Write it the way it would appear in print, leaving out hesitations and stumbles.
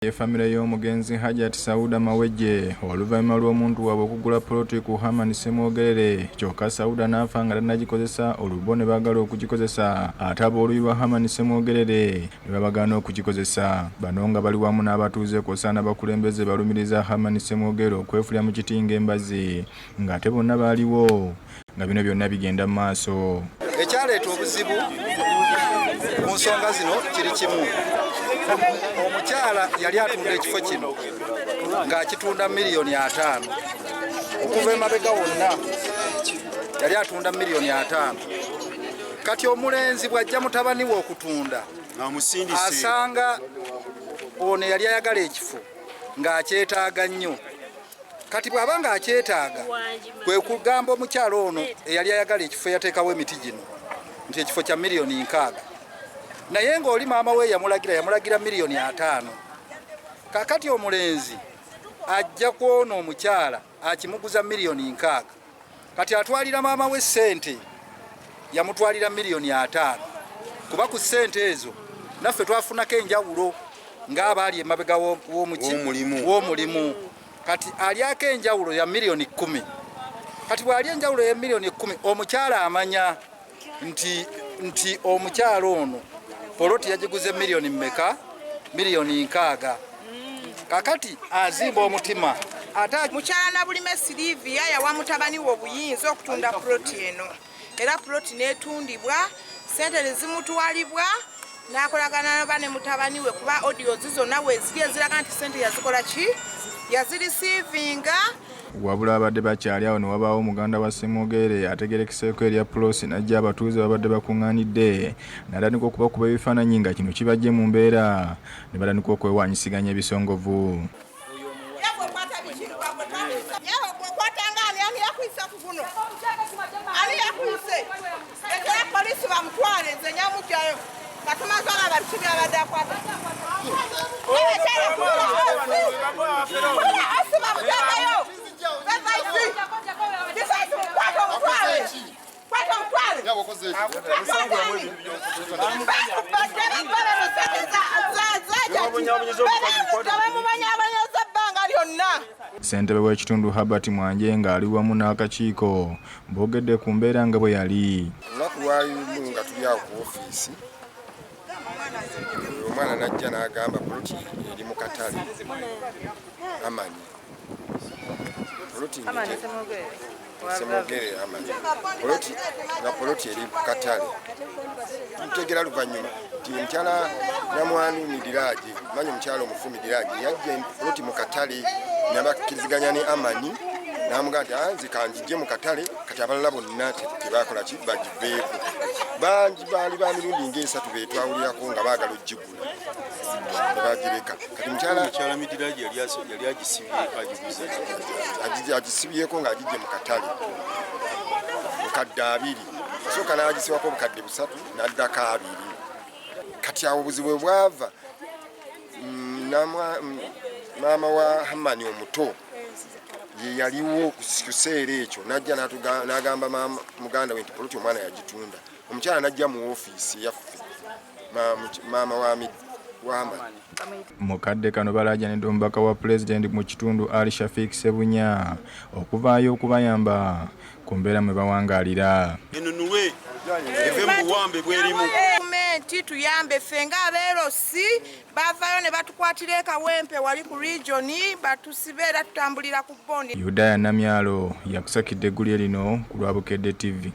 Famire y'omugenzi Hajat Sauda Mawejje oluvannyuma lw'omuntu waabwe okugula poloti ku Hamani Ssemwogerere kyokka Sauda n'afa nga tannagikozesa olubo ne baagala okugikozesa ate ab'oluuyi lwa Hamani Ssemwogerere ne babagaana okugikozesa. Bano nga bali wamu n'abatuuze kw'ossa n'abakulembeze balumiriza Hamani Ssemwogerere okwefulira mu kitinga embazi ng'ate bonna baaliwo nga bino byonna bigenda mu maaso. Ekyaleeta obuzibu ku nsonga zino kiri kimu. Omukyala yali atunda ekifo kino ng'akitunda $5,000,000 okuva emabega wonna yali atunda $5,000,000. Kati omulenzi bw'ajja mutabani we okutunda asanga ono yali ayagala ekifo ng'akyetaaga nnyo. Kati bw'aba ng'akyetaaga kwe kugamba omukyala ono eyali ayagala ekifo yateekawo emiti gino nti ekifo kya $6,000,000. Naye ng'oli maama we yamulagira $5,000,000. Kakati omulenzi ajja kwona omukyala akimuguza $6,000,000. Kati atwalira maama we ssente yamutwalira $5,000,000. Kuba ku ssente ezo naffe twafunako enjawulo ng'abaali emabega w'omulimu. Kati alyako enjawulo ya $10,000,000. Kati bw'ali enjawulo ya $10,000,000 omukyala amanya nti omukyala ono poloti yagiguze $6,000,000. Kakati azimba omutima. Mukyala na bulime Silivia yawa mutabani we obuyinza okutunda poloti eno. Era poloti netundibwa, sente nezimutwalibwa, n'akolagana ne mutabani we kuba audio zonna weziri eziraga nti sente yazikola ki? Yazirisiivinga. Wabula abadde bakyali awo ne wabaawo omuganda wa Ssemwogerere ategerekeseeko erya Plosi n'ajja abatuuze babadde bakuŋŋaanidde n'atandika okubakuba ebifaananyi nga kino kibajje mu mbeera ne batandika okwewanyisiganya ebisongovu. Ssentebe w'ekitundu Herbert Mwanje ng'ali wamu n'akakiiko boogedde ku mbeera nga bwe yali. Olunaku lwalimu nga tuli awo ku ofiisi, omwana n'ajja n'agamba poloti eri mu katale Amani. Poloti Ssemwogerere Amani. Poloti eri mu katale. Tutegera luvannyuma nti omukyala namwanu Midiraji, manyi omukyala omufu Midiraji yajja poloti mu katale n'abakkiriziganya ne Amani n'amugamba nti nze kanjije mu katale kati abalala bonna tebakola ki bagiveeko. Bangi baali ba mirundi ng'esatu beetwawulirako nga baagala oggigula ne bagireka. Kati mukyala Midiraji yali agisibyeko ng'agijje mu katale bukadde 2. Asooka n'agisiwako obukadde 3 n'addako 2. Kati awo obuzibu bwava maama wa Hamani omuto ye yaliwo ku kiseera ekyo n'ajja n'agamba muganda we nti poloti omwana yagitunda. Omukyala n'ajja mu ofiisi yaffe maama wa Hamani. Mukadde kano balaajanidde omubaka wa pulezidenti mu kitundu Ali Shafik Sebunya okuvaayo okubayamba ku mbeera mwe bawangaalira. Gavumenti tuyambe ffe ng'abeerosi bavaayo ne batukwatira ekawempe wali ku regioni batusibe era tutambulira ku bondi. Yudaya Namyalo yakusakidde eggulire lino ku lwa Bukedde TV.